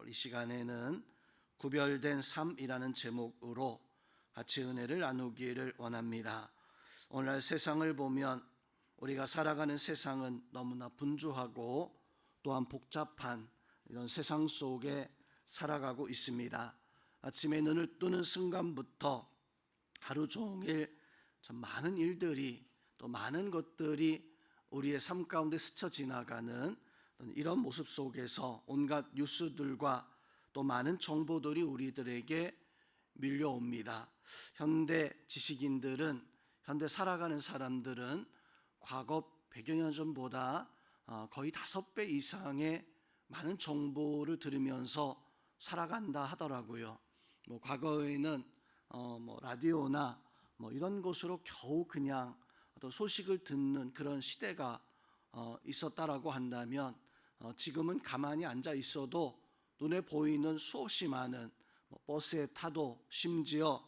이 시간에는 구별된 삶이라는 제목으로 같이 은혜를 나누기를 원합니다. 오늘날 세상을 보면 우리가 살아가는 세상은 너무나 분주하고 또한 복잡한 이런 세상 속에 살아가고 있습니다. 아침에 눈을 뜨는 순간부터 하루 종일 참 많은 일들이 또 많은 것들이 우리의 삶 가운데 스쳐 지나가는 이런 모습 속에서 온갖 뉴스들과 또 많은 정보들이 우리들에게 밀려옵니다. 현대 지식인들은, 현대 살아가는 사람들은 과거 100여 년 전보다 거의 5배 이상의 많은 정보를 들으면서 살아간다 하더라고요. 과거에는 라디오나 이런 것으로 겨우 그냥 어떤 소식을 듣는 그런 시대가 있었다라고 한다면 지금은 가만히 앉아 있어도 눈에 보이는 수없이 많은 버스에 타도 심지어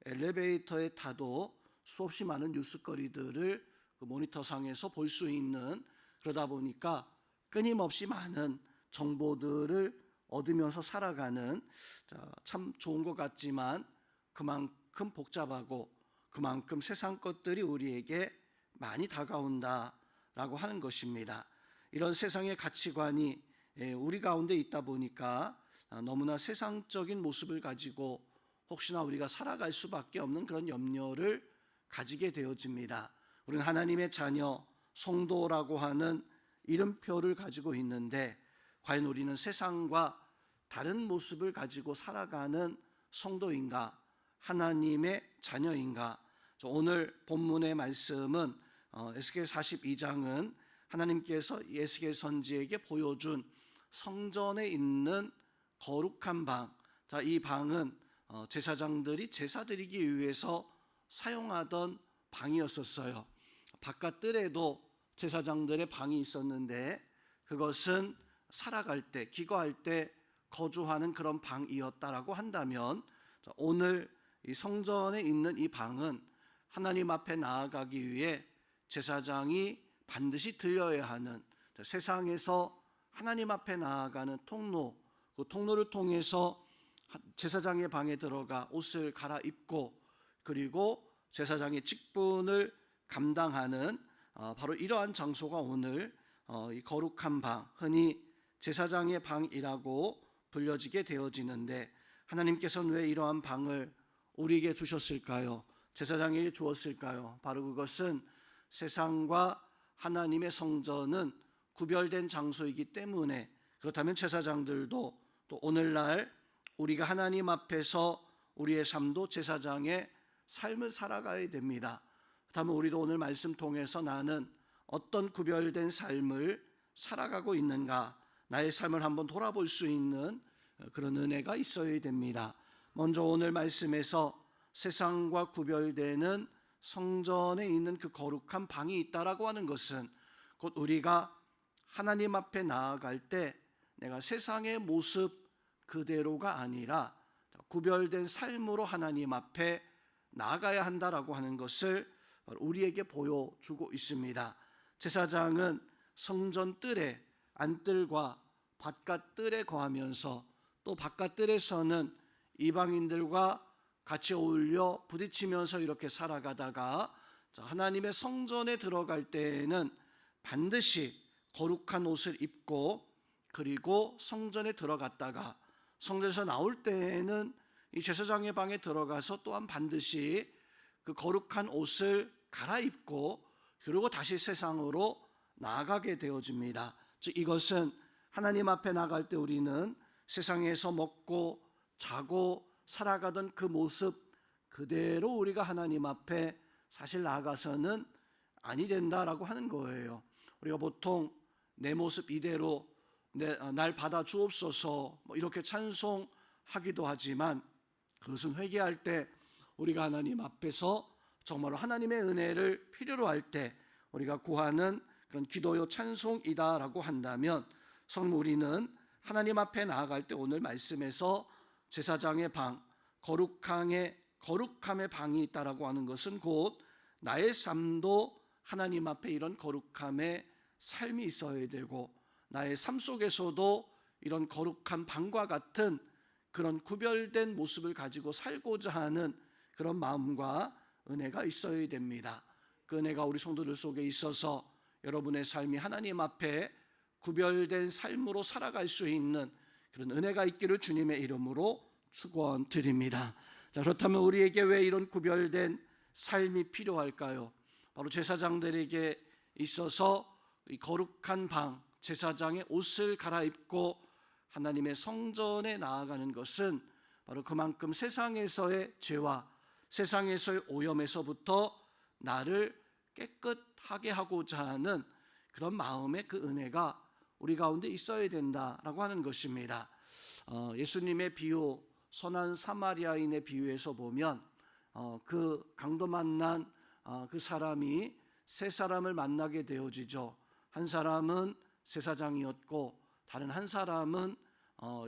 엘리베이터에 타도 수없이 많은 뉴스거리들을 그 모니터상에서 볼 수 있는, 그러다 보니까 끊임없이 많은 정보들을 얻으면서 살아가는, 참 좋은 것 같지만 그만큼 복잡하고 그만큼 세상 것들이 우리에게 많이 다가온다라고 하는 것입니다. 이런 세상의 가치관이 우리 가운데 있다 보니까 너무나 세상적인 모습을 가지고 혹시나 우리가 살아갈 수밖에 없는 그런 염려를 가지게 되어집니다. 우리는 하나님의 자녀, 성도라고 하는 이름표를 가지고 있는데 과연 우리는 세상과 다른 모습을 가지고 살아가는 성도인가, 하나님의 자녀인가? 오늘 본문의 말씀은 에스겔 42장은 하나님께서 에스겔 선지에게 보여준 성전에 있는 거룩한 방, 이 방은 제사장들이 제사 드리기 위해서 사용하던 방이었었어요. 바깥 뜰에도 제사장들의 방이 있었는데 그것은 살아갈 때, 기거할 때 거주하는 그런 방이었다라고 한다면, 오늘 이 성전에 있는 이 방은 하나님 앞에 나아가기 위해 제사장이 반드시 들려야 하는, 세상에서 하나님 앞에 나아가는 통로, 그 통로를 통해서 제사장의 방에 들어가 옷을 갈아입고 그리고 제사장의 직분을 감당하는 바로 이러한 장소가 오늘 이 거룩한 방, 흔히 제사장의 방이라고 불려지게 되어지는데, 하나님께서는 왜 이러한 방을 우리에게 주셨을까요? 제사장에게 주었을까요? 바로 그것은 세상과 하나님의 성전은 구별된 장소이기 때문에, 그렇다면 제사장들도 또 오늘날 우리가 하나님 앞에서 우리의 삶도 제사장의 삶을 살아가야 됩니다. 그렇다면 우리도 오늘 말씀 통해서 나는 어떤 구별된 삶을 살아가고 있는가, 나의 삶을 한번 돌아볼 수 있는 그런 은혜가 있어야 됩니다. 먼저 오늘 말씀에서 세상과 구별되는 성전에 있는 그 거룩한 방이 있다라고 하는 것은 곧 우리가 하나님 앞에 나아갈 때 내가 세상의 모습 그대로가 아니라 구별된 삶으로 하나님 앞에 나아가야 한다라고 하는 것을 우리에게 보여주고 있습니다. 제사장은 성전 뜰에, 안뜰과 바깥 뜰에 거하면서 또 바깥 뜰에서는 이방인들과 같이 어울려 부딪히면서 이렇게 살아가다가 하나님의 성전에 들어갈 때에는 반드시 거룩한 옷을 입고 그리고 성전에 들어갔다가 성전에서 나올 때에는 이 제사장의 방에 들어가서 또한 반드시 그 거룩한 옷을 갈아입고 그리고 다시 세상으로 나아가게 되어집니다. 즉 이것은 하나님 앞에 나갈 때 우리는 세상에서 먹고 자고 살아가던 그 모습 그대로 우리가 하나님 앞에 사실 나아가서는 아니 된다라고 하는 거예요. 우리가 보통 내 모습 이대로 날 받아 주옵소서 이렇게 찬송하기도 하지만, 그것은 회개할 때 우리가 하나님 앞에서 정말로 하나님의 은혜를 필요로 할 때 우리가 구하는 그런 기도요 찬송이다라고 한다면, 성도 우리는 하나님 앞에 나아갈 때 오늘 말씀에서 제사장의 방, 거룩함의 방이 있다라고 하는 것은 곧 나의 삶도 하나님 앞에 이런 거룩함의 삶이 있어야 되고, 나의 삶 속에서도 이런 거룩한 방과 같은 그런 구별된 모습을 가지고 살고자 하는 그런 마음과 은혜가 있어야 됩니다. 그 은혜가 우리 성도들 속에 있어서 여러분의 삶이 하나님 앞에 구별된 삶으로 살아갈 수 있는 그런 은혜가 있기를 주님의 이름으로 축원드립니다. 자, 그렇다면 우리에게 왜 이런 구별된 삶이 필요할까요? 바로 제사장들에게 있어서 이 거룩한 방, 제사장의 옷을 갈아입고 하나님의 성전에 나아가는 것은 바로 그만큼 세상에서의 죄와 세상에서의 오염에서부터 나를 깨끗하게 하고자 하는 그런 마음의 그 은혜가 우리 가운데 있어야 된다라고 하는 것입니다. 예수님의 비유, 선한 사마리아인의 비유에서 보면 그 강도 만난 그 사람이 세 사람을 만나게 되어지죠. 한 사람은 제사장이었고 다른 한 사람은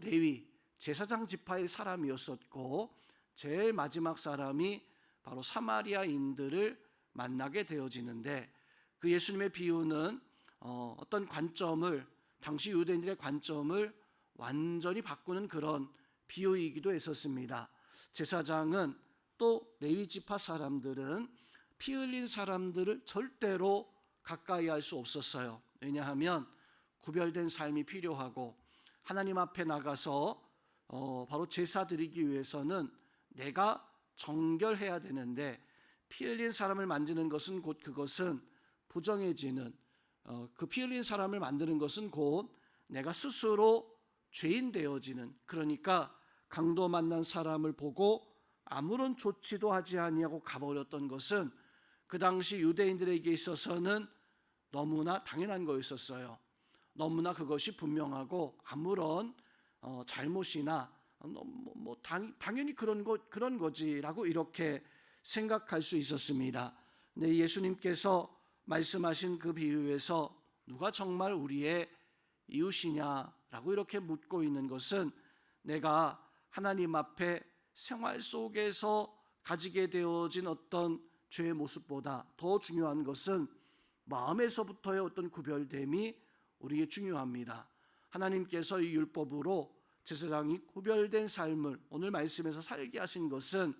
레위 제사장 지파의 사람이었었고 제일 마지막 사람이 바로 사마리아인들을 만나게 되어지는데, 그 예수님의 비유는 어떤 관점을, 당시 유대인들의 관점을 완전히 바꾸는 그런 비유이기도 했었습니다. 제사장은 또 레위 지파 사람들은 피 흘린 사람들을 절대로 가까이 할 수 없었어요. 왜냐하면 구별된 삶이 필요하고 하나님 앞에 나가서 바로 제사 드리기 위해서는 내가 정결해야 되는데, 피 흘린 사람을 만지는 것은 곧 그것은 부정해지는, 그 피 흘린 사람을 만드는 것은 곧 내가 스스로 죄인 되어지는, 그러니까 강도 만난 사람을 보고 아무런 조치도 하지 아니하고 가버렸던 것은 그 당시 유대인들에게 있어서는 너무나 당연한 거였었어요. 너무나 그것이 분명하고 아무런 잘못이나 당연히 그런 거지라고 이렇게 생각할 수 있었습니다. 근데 예수님께서 말씀하신 그 비유에서 누가 정말 우리의 이웃이냐라고 이렇게 묻고 있는 것은, 내가 하나님 앞에 생활 속에서 가지게 되어진 어떤 죄의 모습보다 더 중요한 것은 마음에서부터의 어떤 구별됨이 우리에게 중요합니다. 하나님께서 이 율법으로 제사장이 구별된 삶을 오늘 말씀에서 살게 하신 것은,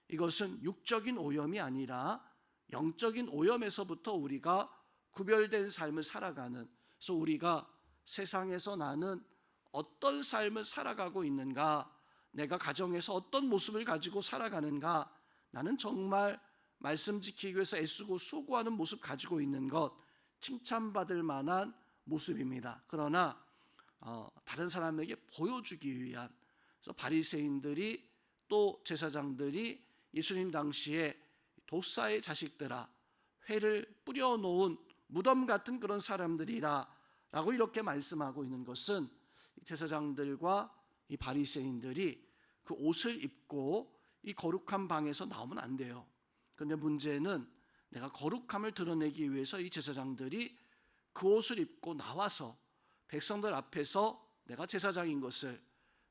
이것은 육적인 오염이 아니라 영적인 오염에서부터 우리가 구별된 삶을 살아가는, 그래서 우리가 세상에서 나는 어떤 삶을 살아가고 있는가, 내가 가정에서 어떤 모습을 가지고 살아가는가, 나는 정말 말씀 지키기 위해서 애쓰고 수고하는 모습 가지고 있는 것, 칭찬받을 만한 모습입니다. 그러나 다른 사람에게 보여주기 위한, 그래서 바리새인들이 또 제사장들이 예수님 당시에 도사의 자식들아, 회를 뿌려놓은 무덤 같은 그런 사람들이라 라고 이렇게 말씀하고 있는 것은, 제사장들과 이 바리새인들이 그 옷을 입고 이 거룩한 방에서 나오면 안 돼요. 그런데 문제는 내가 거룩함을 드러내기 위해서 이 제사장들이 그 옷을 입고 나와서 백성들 앞에서 내가 제사장인 것을,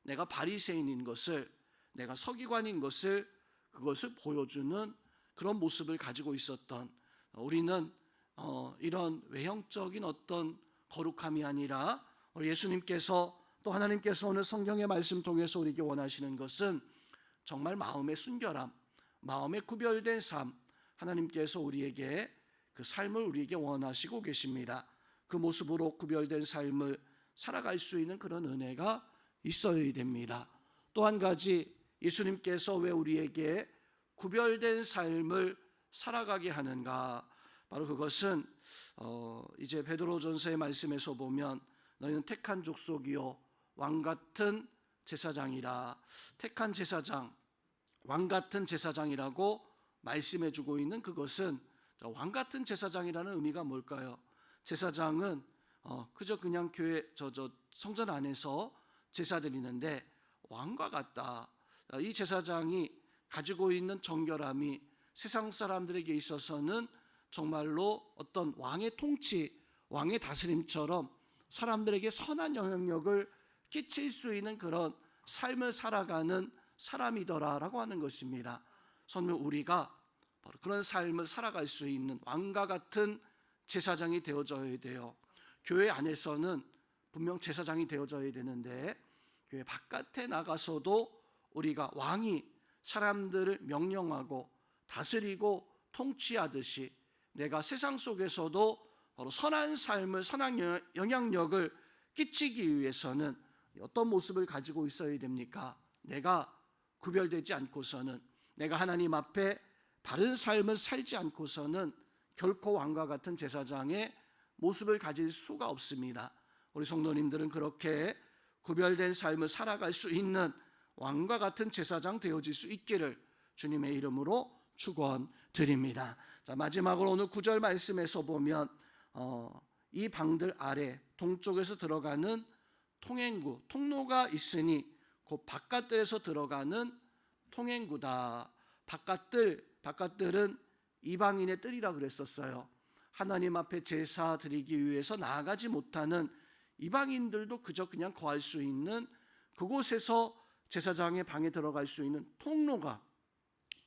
내가 바리새인인 것을, 내가 서기관인 것을, 그것을 보여주는 그런 모습을 가지고 있었던, 우리는 이런 외형적인 어떤 거룩함이 아니라 우리 예수님께서 또 하나님께서 오늘 성경의 말씀 통해서 우리에게 원하시는 것은 정말 마음의 순결함, 마음의 구별된 삶, 하나님께서 우리에게 그 삶을 우리에게 원하시고 계십니다. 그 모습으로 구별된 삶을 살아갈 수 있는 그런 은혜가 있어야 됩니다. 또 한 가지, 예수님께서 왜 우리에게 구별된 삶을 살아가게 하는가, 바로 그것은 이제 베드로전서의 말씀에서 보면 너희는 택한 족속이요 왕같은 제사장이라, 택한 제사장, 왕같은 제사장이라고 말씀해주고 있는 그것은, 왕같은 제사장이라는 의미가 뭘까요? 제사장은 그저 그냥 교회 성전 안에서 제사 드리는데 왕과 같다. 이 제사장이 가지고 있는 정결함이 세상 사람들에게 있어서는 정말로 어떤 왕의 통치, 왕의 다스림처럼 사람들에게 선한 영향력을 끼칠 수 있는 그런 삶을 살아가는 사람이더라라고 하는 것입니다. 선명 우리가 바로 그런 삶을 살아갈 수 있는 왕과 같은 제사장이 되어져야 돼요. 교회 안에서는 분명 제사장이 되어져야 되는데 교회 바깥에 나가서도 우리가 왕이 사람들을 명령하고 다스리고 통치하듯이 내가 세상 속에서도 바로 선한 삶을, 선한 영향력을 끼치기 위해서는 어떤 모습을 가지고 있어야 됩니까? 내가 구별되지 않고서는, 내가 하나님 앞에 바른 삶을 살지 않고서는 결코 왕과 같은 제사장의 모습을 가질 수가 없습니다. 우리 성도님들은 그렇게 구별된 삶을 살아갈 수 있는 왕과 같은 제사장 되어질 수 있기를 주님의 이름으로 축원드립니다. 자, 마지막으로 오늘 9절 말씀에서 보면 이 방들 아래 동쪽에서 들어가는 통행구, 통로가 있으니 곧 바깥들에서 들어가는 통행구다. 바깥들은 이방인의 뜰이라 그랬었어요. 하나님 앞에 제사 드리기 위해서 나아가지 못하는 이방인들도 그저 그냥 거할 수 있는 그곳에서 제사장의 방에 들어갈 수 있는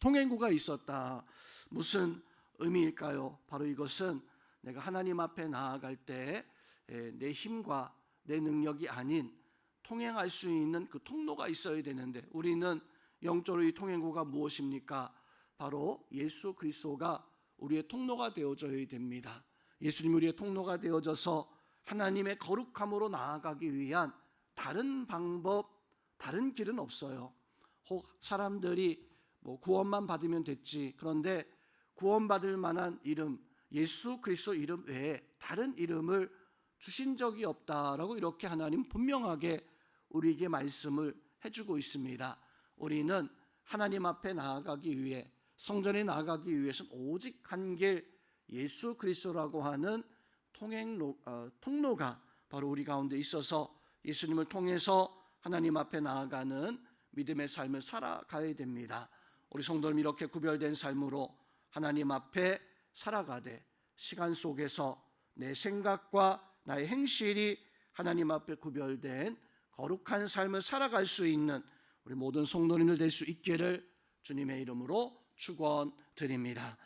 통행구가 있었다. 무슨 의미일까요? 바로 이것은 내가 하나님 앞에 나아갈 때 내 힘과 내 능력이 아닌 통행할 수 있는 그 통로가 있어야 되는데, 우리는 영적으로 이 통행구가 무엇입니까? 바로 예수 그리스도가 우리의 통로가 되어져야 됩니다. 예수님 우리의 통로가 되어져서 하나님의 거룩함으로 나아가기 위한 다른 방법, 다른 길은 없어요. 혹 사람들이 구원만 받으면 됐지, 그런데 구원받을 만한 이름, 예수 그리스도 이름 외에 다른 이름을 주신 적이 없다라고 이렇게 하나님 분명하게 우리에게 말씀을 해주고 있습니다. 우리는 하나님 앞에 나아가기 위해, 성전에 나아가기 위해서는 오직 한 길 예수 그리스도라고 하는 통로가 바로 우리 가운데 있어서 예수님을 통해서 하나님 앞에 나아가는 믿음의 삶을 살아가야 됩니다. 우리 성도님 이렇게 구별된 삶으로 하나님 앞에 살아가되 시간 속에서 내 생각과 나의 행실이 하나님 앞에 구별된 거룩한 삶을 살아갈 수 있는 우리 모든 성도님들 될 수 있기를 주님의 이름으로 축원드립니다.